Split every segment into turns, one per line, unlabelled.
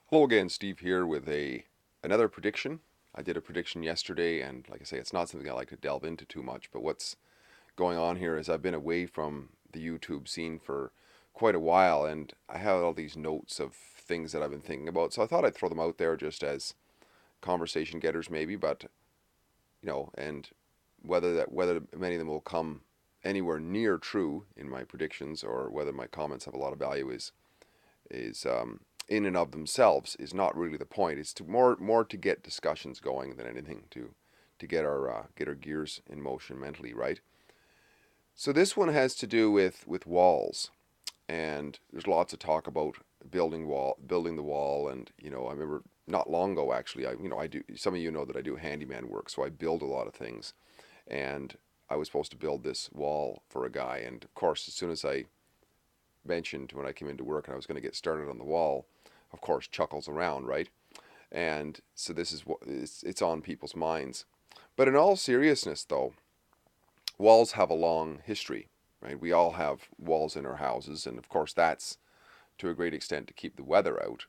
Hello again, Steve here with another prediction. I did a prediction yesterday, and like I say, it's not something I like to delve into too much. But what's going on here is I've been away from the YouTube scene for quite a while, and I have all these notes of things that I've been thinking about. So I thought I'd throw them out there just as conversation getters, maybe. But and whether many of them will come anywhere near true in my predictions, or whether my comments have a lot of value is in and of themselves is not really the point. It's to more to get discussions going than anything to get our gears in motion mentally, right? So this one has to do with walls, and there's lots of talk about building the wall, and I remember not long ago actually. I do, some of you know that I do handyman work, so I build a lot of things, and I was supposed to build this wall for a guy, and of course as soon as I mentioned when I came into work and I was going to get started on the wall, of course, chuckles around, right? And so this is what it's on people's minds. But in all seriousness, though, walls have a long history, right? We all have walls in our houses, and of course, that's to a great extent to keep the weather out.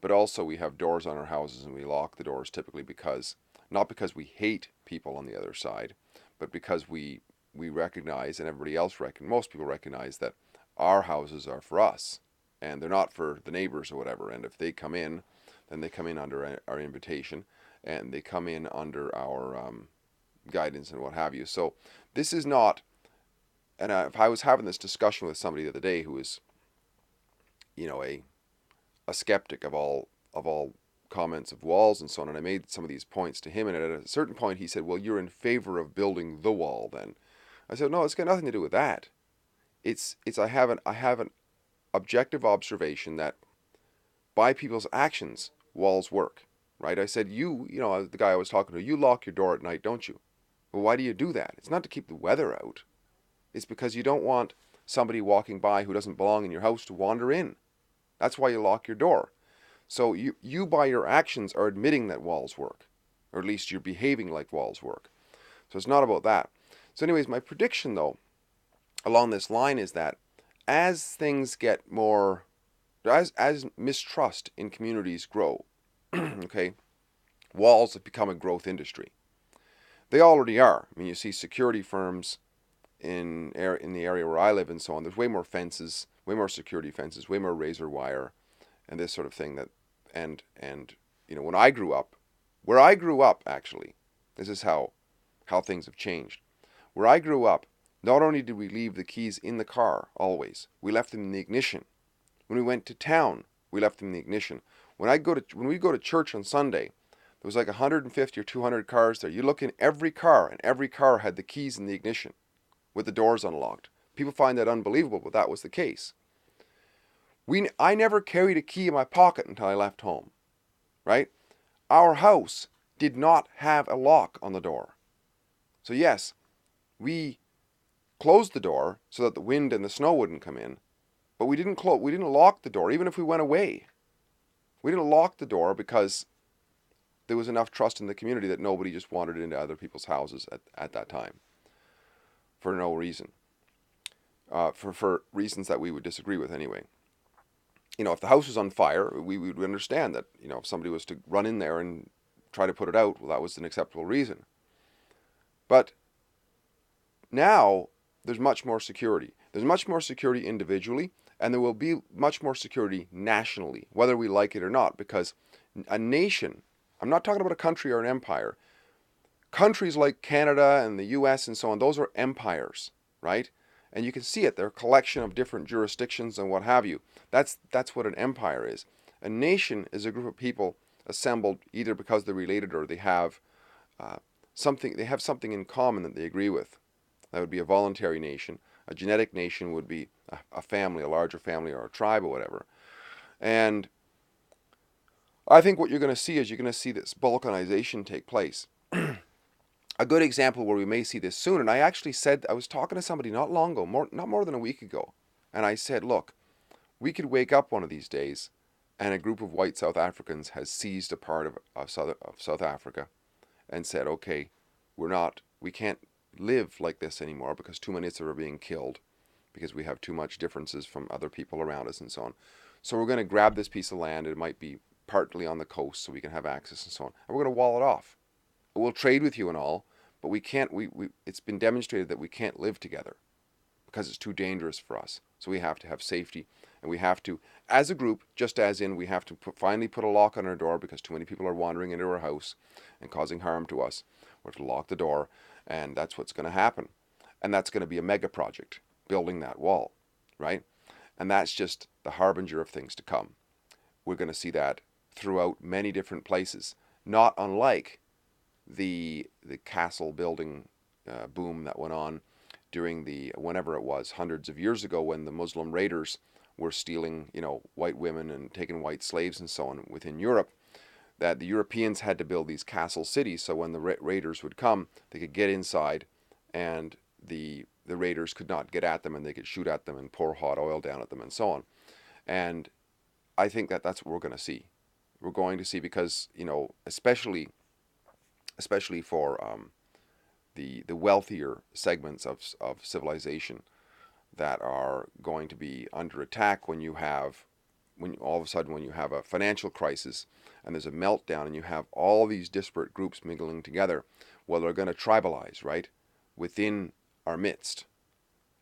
But also, we have doors on our houses, and we lock the doors typically because not because we hate people on the other side, but because we recognize, and everybody else most people recognize that our houses are for us, and they're not for the neighbors or whatever. And if they come in, then they come in under our invitation, and they come in under our guidance and what have you. So this is not. And if I was having this discussion with somebody the other day who is, a skeptic of all comments of walls and so on, and I made some of these points to him, and at a certain point he said, "Well, you're in favor of building the wall, then?" I said, "No, it's got nothing to do with that. It's I have an objective observation that by people's actions, walls work, right?" I said, the guy I was talking to, you lock your door at night, don't you? Well, why do you do that? It's not to keep the weather out. It's because you don't want somebody walking by who doesn't belong in your house to wander in. That's why you lock your door. So you by your actions are admitting that walls work, or at least you're behaving like walls work. So it's not about that. So, anyways, my prediction though along this line is that as things get more, as mistrust in communities grow, okay, walls have become a growth industry. They already are. I mean, you see security firms in the area where I live and so on. There's way more fences, way more security fences, way more razor wire, and this sort of thing. And when I grew up, where I grew up actually, this is how things have changed. Where I grew up, not only did we leave the keys in the car always, we left them in the ignition. When we went to town, we left them in the ignition. When we go to church on Sunday, there was like 150 or 200 cars there. You look in every car, and every car had the keys in the ignition with the doors unlocked. People find that unbelievable, but that was the case. I never carried a key in my pocket until I left home, right? Our house did not have a lock on the door. So yes, we closed the door so that the wind and the snow wouldn't come in, but we didn't lock the door even if we went away. We didn't lock the door because there was enough trust in the community that nobody just wandered into other people's houses at that time for no reason, for reasons that we would disagree with anyway. If the house was on fire, we would understand that, if somebody was to run in there and try to put it out, well, that was an acceptable reason. But now there's much more security. There's much more security individually, and there will be much more security nationally, whether we like it or not, because a nation, I'm not talking about a country or an empire. Countries like Canada and the US and so on, those are empires, right? And you can see it. They're a collection of different jurisdictions and what have you. That's what an empire is. A nation is a group of people assembled either because they're related or uh, they have something in common that they agree with. That would be a voluntary nation. A genetic nation would be a family, a larger family, or a tribe, or whatever. And I think what you're going to see is you're going to see this balkanization take place. A good example where we may see this soon, and I was talking to somebody not long ago, not more than a week ago, and I said, look, we could wake up one of these days and a group of white South Africans has seized a part of South Africa and said, okay, we can't live like this anymore because too many of us are being killed because we have too much differences from other people around us and so on. So we're going to grab this piece of land. It might be partly on the coast so we can have access and so on. And we're going to wall it off. We'll trade with you and all, but we can't. It's been demonstrated that we can't live together because it's too dangerous for us. So we have to have safety, and we have to, as a group, just as in we have to finally put a lock on our door because too many people are wandering into our house and causing harm to us. We have to lock the door, and that's what's going to happen. And that's going to be a mega project, building that wall, right? And that's just the harbinger of things to come. We're going to see that throughout many different places, not unlike the castle building boom that went on during the whenever it was hundreds of years ago when the Muslim raiders were stealing white women and taking white slaves and so on within Europe. That the Europeans had to build these castle cities so when the raiders would come, they could get inside, and the raiders could not get at them, and they could shoot at them and pour hot oil down at them and so on. And I think that that's what we're going to see. We're going to see because especially for the wealthier segments of civilization that are going to be under attack when all of a sudden when you have a financial crisis and there's a meltdown and you have all these disparate groups mingling together. Well, they're going to tribalize, right, within our midst,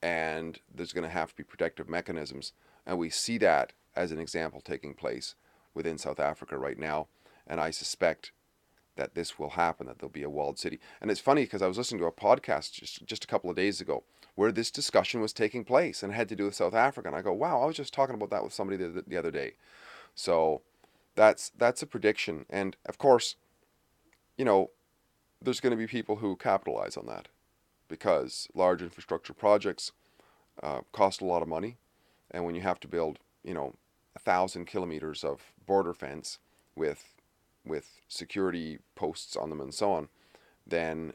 and there's going to have to be protective mechanisms, and we see that as an example taking place within South Africa right now, and I suspect that this will happen, that there'll be a walled city. And it's funny because I was listening to a podcast just a couple of days ago where this discussion was taking place and it had to do with South Africa. And I go, wow, I was just talking about that with somebody the other day. So that's a prediction. And of course, there's going to be people who capitalize on that because large infrastructure projects cost a lot of money. And when you have to build, 1,000 kilometers of border fence with security posts on them and so on, then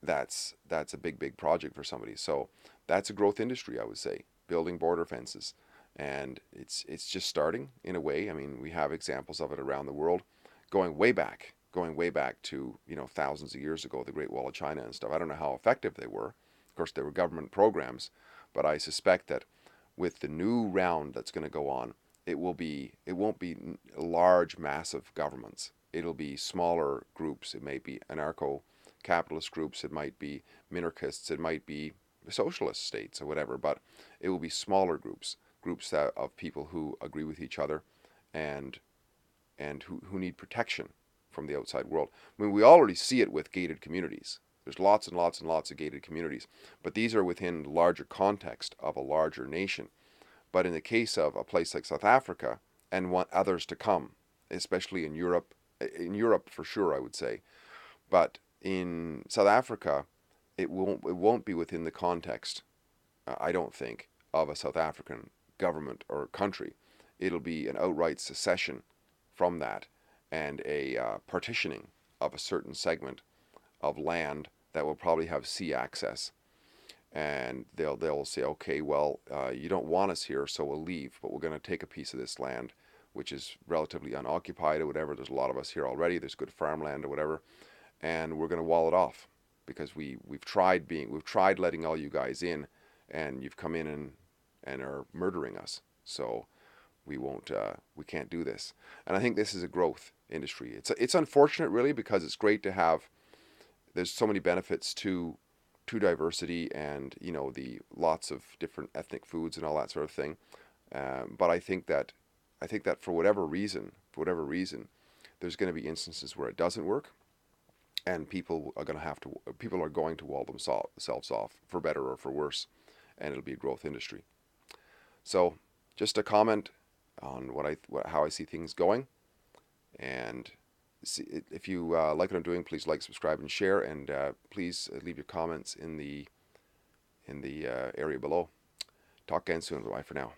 that's a big project for somebody. So that's a growth industry, I would say, building border fences, and it's just starting in a way. I mean, we have examples of it around the world, going way back to thousands of years ago, the Great Wall of China and stuff. I don't know how effective they were. Of course, they were government programs, but I suspect that with the new round that's going to go on, it won't be large, massive governments. It'll be smaller groups. It may be anarcho-capitalist groups. It might be minarchists. It might be socialist states or whatever. But it will be smaller groups of people who agree with each other, and who need protection from the outside world. I mean, we already see it with gated communities. There's lots and lots and lots of gated communities, but these are within the larger context of a larger nation. But in the case of a place like South Africa, and want others to come, especially in Europe for sure, I would say, but in South Africa, it won't be within the context, I don't think, of a South African government or country. It'll be an outright secession from that, and a partitioning of a certain segment of land that will probably have sea access. And they'll say, okay, well, you don't want us here, so we'll leave, but we're going to take a piece of this land, which is relatively unoccupied or whatever. There's a lot of us here already. There's good farmland or whatever, and we're going to wall it off because we've tried letting all you guys in, and you've come in and are murdering us. So we can't do this. And I think this is a growth industry. It's unfortunate, really, because it's great to have. There's so many benefits to diversity and the lots of different ethnic foods and all that sort of thing. But I think that for whatever reason, there's going to be instances where it doesn't work, and people are going to wall themselves off for better or for worse, and it'll be a growth industry. So just a comment on how I see things going, and if you like what I'm doing, please like, subscribe, and share, and please leave your comments in the area below. Talk again soon. Bye for now.